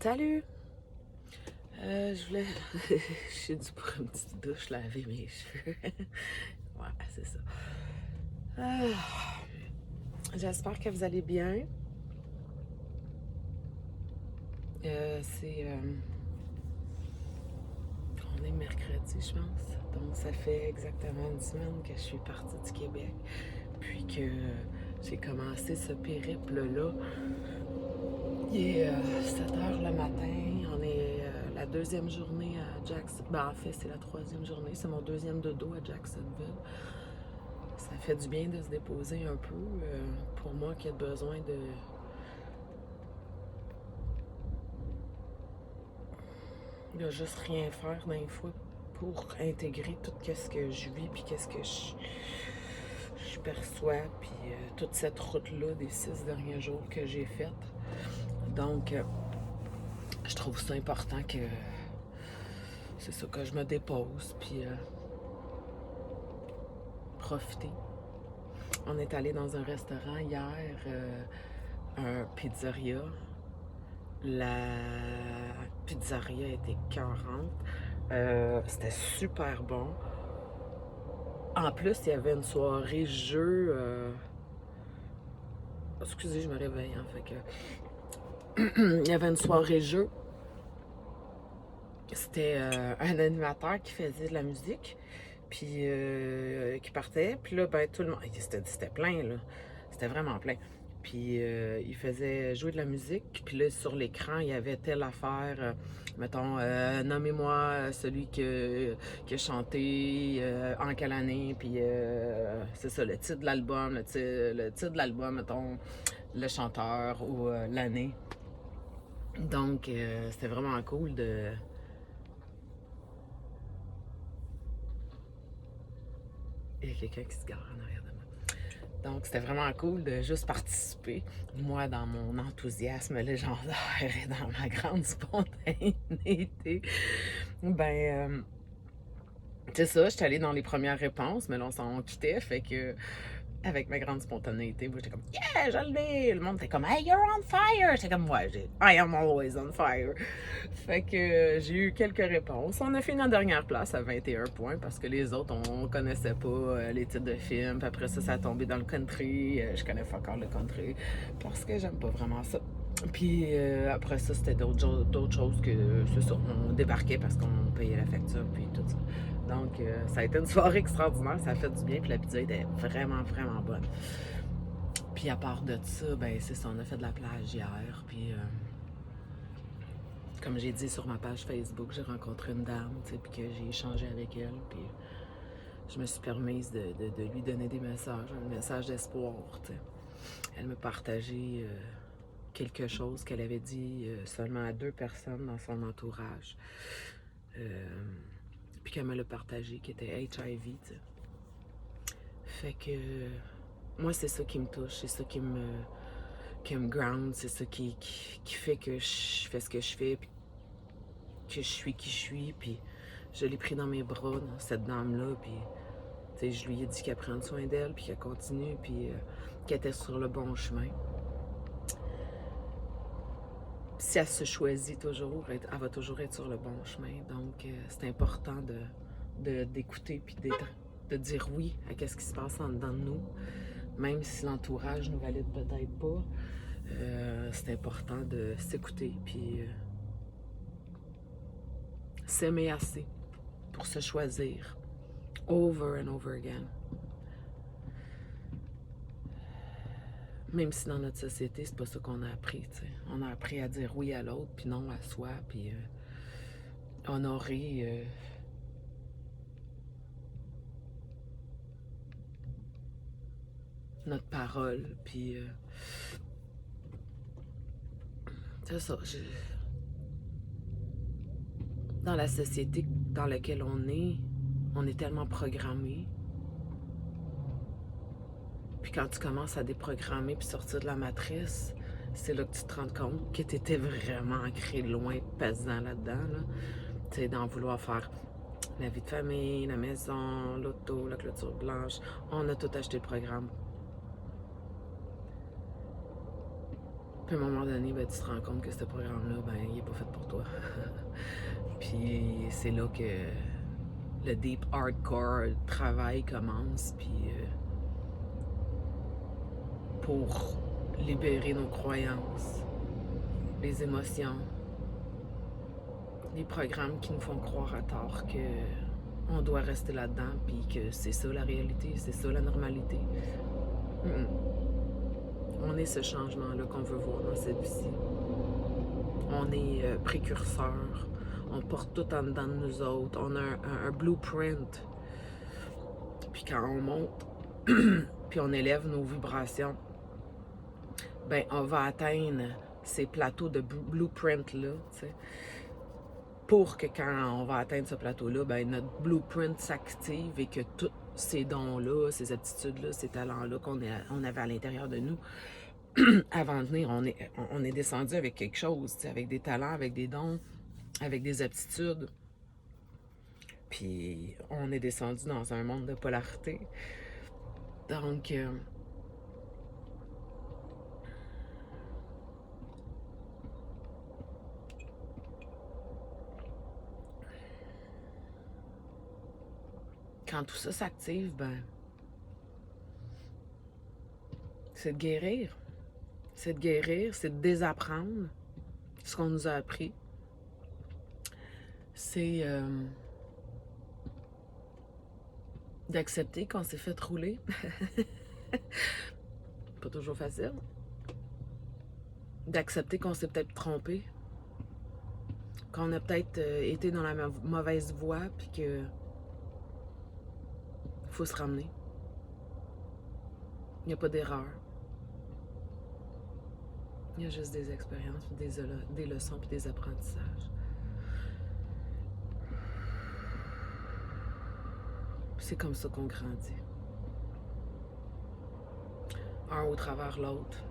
Salut! Je voulais. Je suis due pour une petite douche, laver mes cheveux. Ouais, c'est ça. Ah, j'espère que vous allez bien. On est mercredi, je pense. Donc, ça fait exactement une semaine que je suis partie du Québec. Puis que j'ai commencé ce périple-là. Il est 7 heures le matin. On est la deuxième journée à Jackson. Ben, en fait, c'est la troisième journée. C'est mon deuxième dodo à Jacksonville. Ça fait du bien de se déposer un peu. Pour moi qui ai besoin de juste rien faire d'un fois pour intégrer tout ce que je vis puis qu'est-ce que je perçois puis toute cette route-là des 6 derniers jours que j'ai faite. Donc, je trouve ça important que c'est ça que je me dépose puis profiter. On est allé dans un restaurant hier, un pizzeria. La pizzeria était écœurante. C'était super bon. En plus, il y avait une soirée jeu. Excusez, je me réveille, hein, fait que. Il y avait une soirée jeu. C'était un animateur qui faisait de la musique, puis qui partait. Puis là, ben, tout le monde. C'était plein, là. C'était vraiment plein. Puis il faisait jouer de la musique. Puis là, sur l'écran, il y avait telle affaire. Mettons, nommez-moi celui qui a chanté en quelle année. Puis c'est ça, le titre de l'album. Le titre de l'album, mettons, le chanteur ou l'année. Donc, c'était vraiment cool de. Il y a quelqu'un qui se gare en arrière de moi. Donc, c'était vraiment cool de juste participer, moi, dans mon enthousiasme légendaire et dans ma grande spontanéité. Ben, c'est ça, j'étais allée dans les premières réponses, mais là, on s'en quittait, fait que avec ma grande spontanéité, moi, j'étais comme yeah, je l'ai! Le monde était comme hey, you're on fire! J'étais comme ouais, I am always on fire. Fait que j'ai eu quelques réponses. On a fini en dernière place à 21 points parce que les autres, on connaissait pas les titres de films. Puis après ça, ça a tombé dans le country. Je connais pas encore le country parce que j'aime pas vraiment ça. Puis après ça, c'était d'autres choses que c'est ça. On débarquait parce qu'on payait la facture, puis tout ça. Donc, ça a été une soirée extraordinaire. Ça a fait du bien, puis la pizza était vraiment, vraiment bonne. Puis à part de ça, ben c'est ça, on a fait de la plage hier, puis comme j'ai dit sur ma page Facebook, j'ai rencontré une dame, puis que j'ai échangé avec elle, puis je me suis permise de lui donner des messages, un message d'espoir, t'sais. Elle me partageait quelque chose qu'elle avait dit seulement à 2 personnes dans son entourage, puis qu'elle me l'a partagé, qui était HIV, t'sais. Fait que moi, c'est ça qui me touche, c'est ça qui me ground, c'est ça qui fait que je fais ce que je fais, puis que je suis qui je suis, puis je l'ai pris dans mes bras, cette dame-là, puis je lui ai dit qu'elle prenne soin d'elle, puis qu'elle continue, puis qu'elle était sur le bon chemin. Si elle se choisit toujours, elle va toujours être sur le bon chemin. Donc, c'est important d'écouter, puis de dire oui à ce qui se passe en dedans de nous, même si l'entourage nous valide peut-être pas. C'est important de s'écouter, puis s'aimer assez pour se choisir over and over again. Même si dans notre société, c'est pas ça qu'on a appris, t'sais. On a appris à dire oui à l'autre, puis non à soi, puis honorer notre parole, puis c'est ça. Dans la société dans laquelle on est tellement programmé. Puis quand tu commences à déprogrammer puis sortir de la matrice, c'est là que tu te rends compte que tu étais vraiment ancré loin, pesant là-dedans. Là. Tu sais, d'en vouloir faire la vie de famille, la maison, l'auto, la clôture blanche. On a tout acheté le programme. Puis à un moment donné, ben, tu te rends compte que ce programme-là, ben, il n'est pas fait pour toi. Puis c'est là que le deep hardcore travail commence. Puis pour libérer nos croyances, les émotions, les programmes qui nous font croire à tort que on doit rester là-dedans, puis que c'est ça la réalité, c'est ça la normalité. On est ce changement-là qu'on veut voir dans cette vie-ci. On est précurseur. On porte tout en dedans de nous autres. On a un blueprint. Puis quand on monte, puis on élève nos vibrations, ben on va atteindre ces plateaux de blueprint-là, tu sais. Pour que quand on va atteindre ce plateau-là, ben notre blueprint s'active et que tous ces dons-là, ces aptitudes-là, ces talents-là qu'on avait à l'intérieur de nous, avant de venir, on est descendu avec quelque chose, avec des talents, avec des dons, avec des aptitudes. Puis on est descendu dans un monde de polarité. Donc, quand tout ça s'active, ben, c'est de guérir. C'est de guérir, c'est de désapprendre ce qu'on nous a appris. C'est d'accepter qu'on s'est fait rouler. Pas toujours facile. D'accepter qu'on s'est peut-être trompé. Qu'on a peut-être été dans la mauvaise voie, puis que faut se ramener. Il n'y a pas d'erreur. Il y a juste des expériences, des leçons, puis des apprentissages. C'est comme ça qu'on grandit. Un au travers l'autre.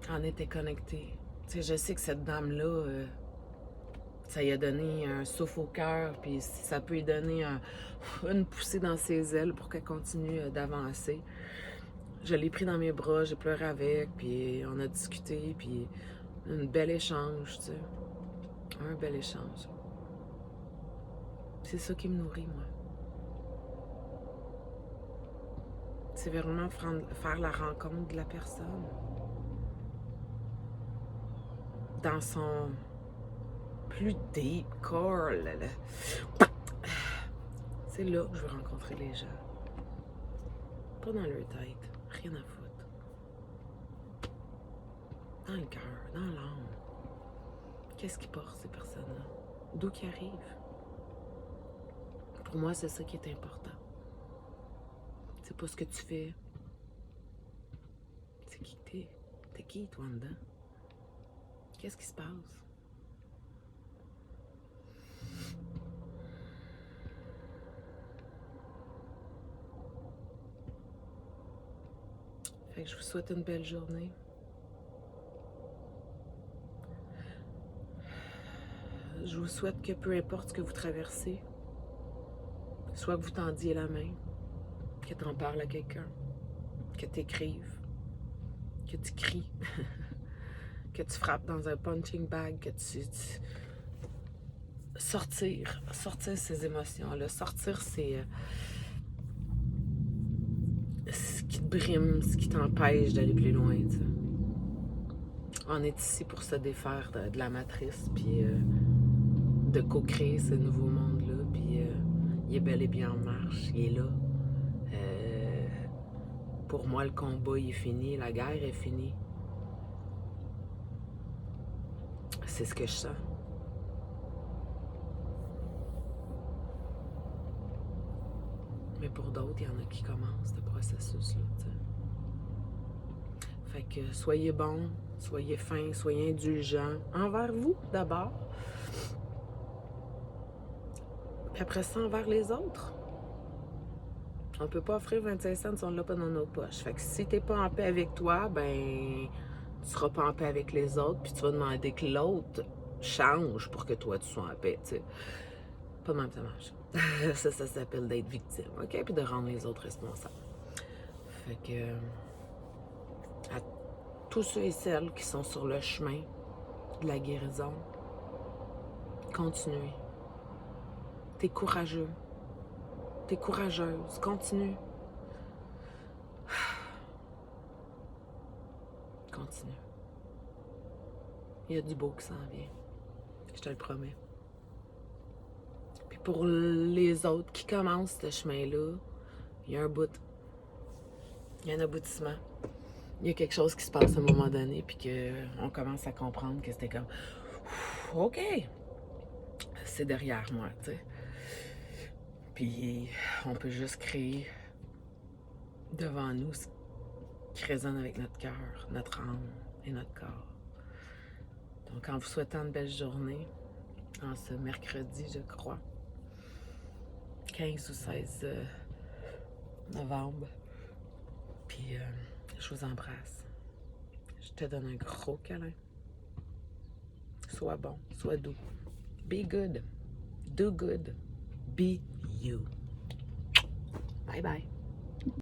On était connectés. Tu sais, je sais que cette dame-là, ça lui a donné un souffle au cœur, puis ça peut lui donner une poussée dans ses ailes pour qu'elle continue d'avancer. Je l'ai pris dans mes bras, j'ai pleuré avec, puis on a discuté, puis un bel échange, tu sais. Un bel échange. C'est ça qui me nourrit, moi. C'est vraiment faire la rencontre de la personne. Dans son plus deep core. C'est là que je veux rencontrer les gens. Pas dans leur tête. Rien à foutre. Dans le cœur, dans l'âme. Qu'est-ce qui porte ces personnes-là? D'où qu'ils arrivent? Pour moi, c'est ça qui est important. C'est pas ce que tu fais. C'est qui que t'es. T'es qui, toi, en dedans? Qu'est-ce qui se passe? Fait que je vous souhaite une belle journée. Je vous souhaite que peu importe ce que vous traversez, soit que vous tendiez la main, que tu en parles à quelqu'un, que tu écrives, que tu cries, que tu frappes dans un punching bag, que tu sortir ces émotions-là, sortir ce qui te brime, ce qui t'empêche d'aller plus loin, tu sais. On est ici pour se défaire de la matrice, puis de co-créer ce nouveau monde-là, puis il est bel et bien en marche, il est là. Pour moi, le combat il est fini, la guerre est finie. C'est ce que je sens. Mais pour d'autres, il y en a qui commencent ce processus-là, tu sais. Fait que soyez bons, soyez fins, soyez indulgents envers vous d'abord. Puis après ça, envers les autres. On peut pas offrir 25 cents si on ne l'a pas dans nos poches. Fait que si t'es pas en paix avec toi, ben tu seras pas en paix avec les autres, puis tu vas demander que l'autre change pour que toi tu sois en paix, tu sais. Pas de même ça marche. Ça s'appelle d'être victime, OK? Puis de rendre les autres responsables. Fait que tous ceux et celles qui sont sur le chemin de la guérison, continuez. T'es courageux. T'es courageuse. Continue. Continue. Il y a du beau qui s'en vient. Je te le promets. Puis pour les autres qui commencent ce chemin-là, il y a un bout. Il y a un aboutissement. Il y a quelque chose qui se passe à un moment donné, puis qu'on commence à comprendre que c'était comme OK, c'est derrière moi, tu sais. Puis on peut juste créer devant nous ce qui résonne avec notre cœur, notre âme et notre corps. Donc en vous souhaitant une belle journée, en ce mercredi, je crois, 15 ou 16 novembre, puis je vous embrasse. Je te donne un gros câlin. Sois bon, sois doux. Be good. Do good. Be you. Bye bye.